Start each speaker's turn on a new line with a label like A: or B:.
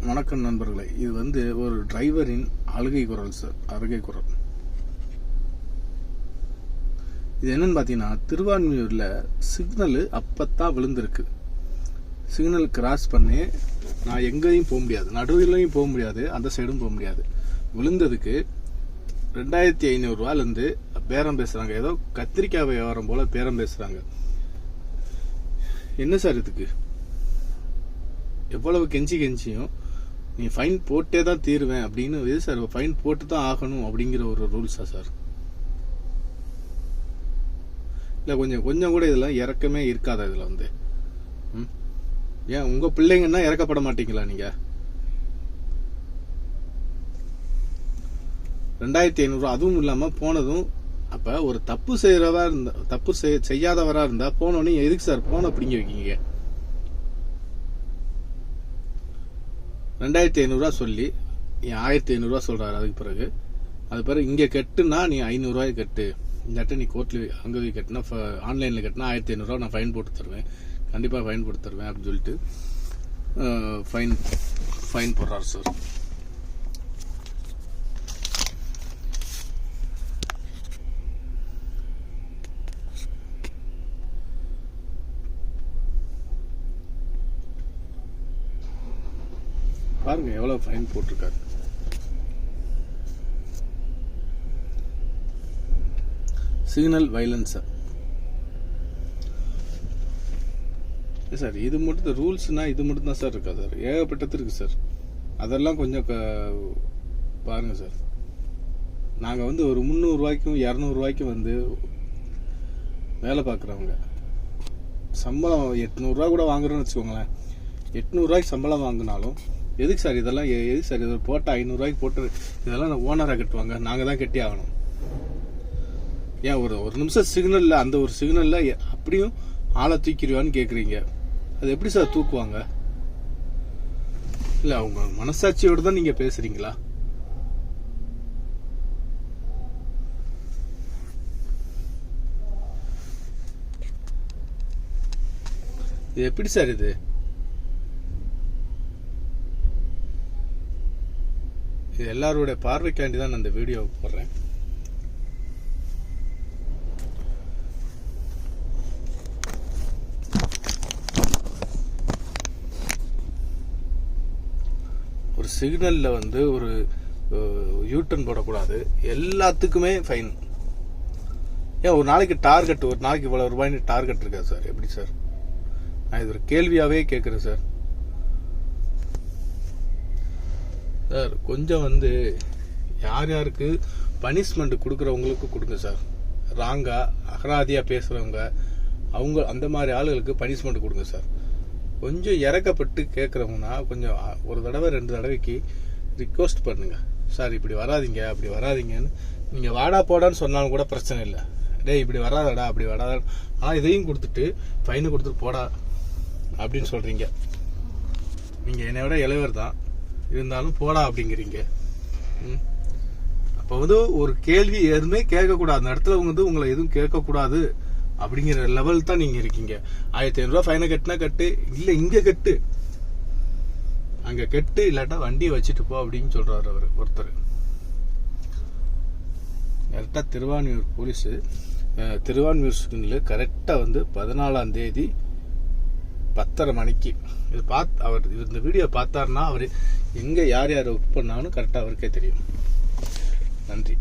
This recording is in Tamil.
A: வணக்கம் நண்பர்களே. இது வந்து ஒரு டிரைவரின் அழுகை குரல் சார். அழுகை குரல். இது என்னன்னு பார்த்தீங்கன்னா, திருவான்மியூரில் சிக்னல் அப்பத்தான் விழுந்திருக்கு. சிக்னல் கிராஸ் பண்ணி நான் எங்கேயும் போக முடியாது, நடுவிலையும் போக முடியாது, அந்த சைடும் போக முடியாது. விழுந்ததுக்கு 2500 ரூபாயிலேருந்து பேரம் பேசுகிறாங்க. ஏதோ கத்திரிக்காய் வியாபாரம் போல் பேரம் பேசுகிறாங்க. என்ன சார் இதுக்கு? எவ்வளவு கெஞ்சியும் நீ ஃபைன் போட்டே தான் தீருவேன் அப்படின்னு, இது சார் ஃபைன் போட்டு தான் ஆகணும் அப்படிங்கிற ஒரு ரூல்ஸா சார்? இல்லை கொஞ்சம் கூட இதெல்லாம் இறக்கமே இருக்காதா? இதில் வந்து ஏன் உங்க பிள்ளைங்கன்னா இறக்கப்பட மாட்டீங்களா நீங்க? 2500 அதுவும் இல்லாம போனதும். அப்ப ஒரு தப்பு செய்யறதா இருந்தா, தப்பு செய்யாதவரா இருந்தா போனோடனே எதுக்கு சார் போன பிடிங்க வைக்கீங்க? 2500 ரூபா சொல்லி 1500 ரூபா சொல்றாரு. அது பிறகு இங்க கட்டுனா நீ 500 ரூபாய் கட்டு, இல்லாட்ட நீ கோர்ட்ல அங்க போய் கட்டினா, ஆன்லைன்ல கட்டினா 1500 ரூபா நான் ஃபைன் போட்டு தருவேன், கண்டிப்பா ஃபைன் போட்டு தருவேன் அப்படின்னு சொல்லிட்டு ஃபைன் போடுறாரு சார். பாருங்க எவ்வளவு ஃபைன் போட்டிருக்காரு. Signal violence sir. இது மட்டும் ரூல்ஸ்னா இது மட்டும் தான் சார் இருக்கா சார்? ஏகப்பட்டது இருக்கு சார். அதெல்லாம் கொஞ்சம் பாருங்க சார். நாங்க வந்து ஒரு 300 ரூபாய்க்கும் 200 ரூபாய்க்கும் வந்து வேலை பார்க்குறவங்க, சம்பளம் 800 ரூபா கூட வாங்குறோம்னு வச்சுக்கோங்களேன். 800 ரூபாய்க்கு சம்பளம் வாங்கினாலும் எதுக்கு சார் இதெல்லாம்? எதுக்கு சார் இதை போட்ட 500 ரூபாய்க்கு போட்டு இதெல்லாம் ஓனராக கட்டுவாங்க, நாங்கள் தான் கட்டி ஆகணும். ஏன் ஒரு நிமிஷம் சிக்னல்ல, அந்த ஒரு சிக்னல்ல அப்படியும் ஆளை தூக்கிடுவான்னு கேட்குறீங்க. அது எப்படி சார் தூக்குவாங்க? இல்லை அவங்க மனசாட்சியோடு தான் நீங்க பேசுறீங்களா? இது எப்படி சார்? இது எல்லாருடைய பார்வைக்காண்டி தான் நான் இந்த வீடியோ போடுறேன். ஒரு சிக்னல்ல வந்து ஒரு யூட்டர்ன் போடக்கூடாது, எல்லாத்துக்குமே ஃபைன். ஏன் ஒரு நாளைக்கு டார்கெட், ஒரு நாளைக்கு இவ்வளவு ரூபாய்னு டார்கெட் இருக்கா சார்? எப்படி சார்? நான் இது ஒரு கேள்வியாவே கேட்குறேன் சார். சார் கொஞ்சம் வந்து யார் யாருக்கு பனிஷ்மெண்ட் கொடுக்குறவங்களுக்கு கொடுங்க சார். ராங்கா அகராதியா பேசுறவங்க, அவங்க அந்த மாதிரி ஆளுகளுக்கு பனிஷ்மெண்ட் கொடுங்க சார். கொஞ்சம் இறக்கப்பட்டு கேட்குறவங்கன்னா கொஞ்சம் ஒரு தடவை 2 தடவைக்கு ரிக்வஸ்ட் பண்ணுங்க சார், இப்படி வராதிங்க அப்படி வராதிங்கன்னு. நீங்க வாடா போடான்னு சொன்னாலும் கூட பிரச்சனை இல்லை. டேய் இப்படி வராதடா அப்படி வராதா, ஆனால் இதையும் கொடுத்துட்டு ஃபைனு கொடுத்துட்டு போடா அப்படின்னு சொல்றீங்க. நீங்க என்னை விட இளைவர் தான் இருந்தாலும் போடா அப்படிங்கிறீங்க. அப்ப வந்து ஒரு கேள்வி எதுவுமே கேட்கக்கூடாது, அந்த இடத்துல வந்து உங்களை எதுவும் கேட்கக்கூடாது அப்படிங்கிற லெவல் தான் நீங்க இருக்கீங்க. 1500 ரூபாய் ஃபைனை கட்டினா கட்டு, இல்ல இங்க கட்டு, அங்க கட்டு, இல்லாட்டா வண்டியை வச்சுட்டு போ அப்படின்னு சொல்றாரு அவர் ஒருத்தர். கரெக்டா திருவான்மியூர் போலீஸ், திருவான்மியூர் சிக்னல் கரெக்டா வந்து 14ஆம் தேதி 10:30 மணிக்கு இது அவர் இந்த வீடியோ பார்த்தாருன்னா அவர் எங்க யார் யார் ஒர்க் பண்ணாலும் கரெக்டா அவருக்கே தெரியும். நன்றி.